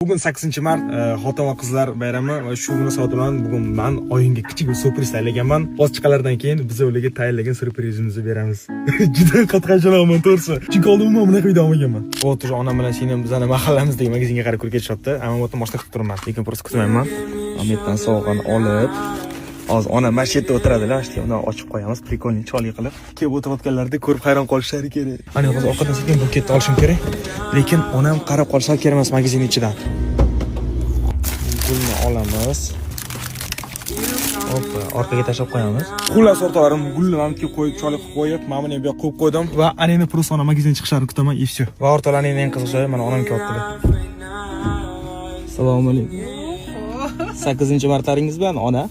Bugun 8-mart xotin va qizlar bayrami va shu munosabat bilan bugun men oyinga kichik bir surpriz tayyorlaganman. Ochiqlardan keyin biz ularga tayyorlagan surprizimizni beramiz. Juda qatnashalaman to'g'risi. Chunki oldin umuman bunaqa video olmaganman. O'tir onam bilan seni bizning mahallamizdagi magazinga qarab ko'rib ketishyapti. Ammo o'tib boshqa qilib turibman. Lekin просто kutmayman. Ametdan sovg'ani olib hozir ona mana shu yerda o'tiradilar, işte uni ochib qo'yamiz, prikolniy choli qilib. Kelib o'tirayotganlarda ko'rib hayron qolishlari kerak. Ana hozir orqadan sekin buketni olishim kerak. Lekin onam qarab qolishlari kerak emas magazin ichidan. Gulni olamiz. Hop, orqaga tashlab qo'yamiz. Xullas o'rtoqlarim, gulni ham qo'yib, choli qilib qo'yib, men buni bu yoqqa qo'yib qo'ydim va aneni просто ona magazin chiqishlarini kutaman, и всё. Va o'rtoqlarning eng qiziqchi mana onam kelyaptilar. Assalomu alaykum. 8-martlaringiz bilan ona.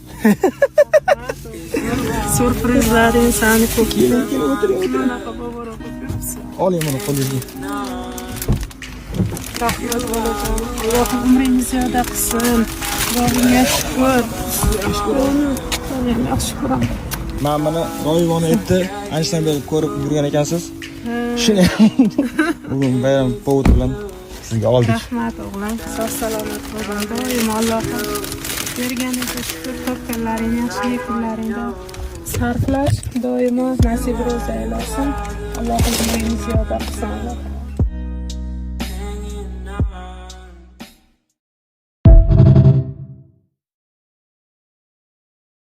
Surprizlaring sani ko'p. Keling, o'tiring. Oling buni qo'lingizga. Rahmat bolajon. Allohim umringizni ziyoda qilsin. Xudoga shukr. Yaxshi ko'raman. Men buni doimona aytdi, anchadan beri ko'rib yurgan ekansiz. Shuni bugun bayram povod bilan sizga oldik. Rahmat o'g'lim. Sog' salomat bo'ling. Doim Allohim berganiga shukr, topganlaringni yaxshi kunlaringda sarflash doimo nasib ro'za aylasin. Allohim umringizni ziyoda qilsin.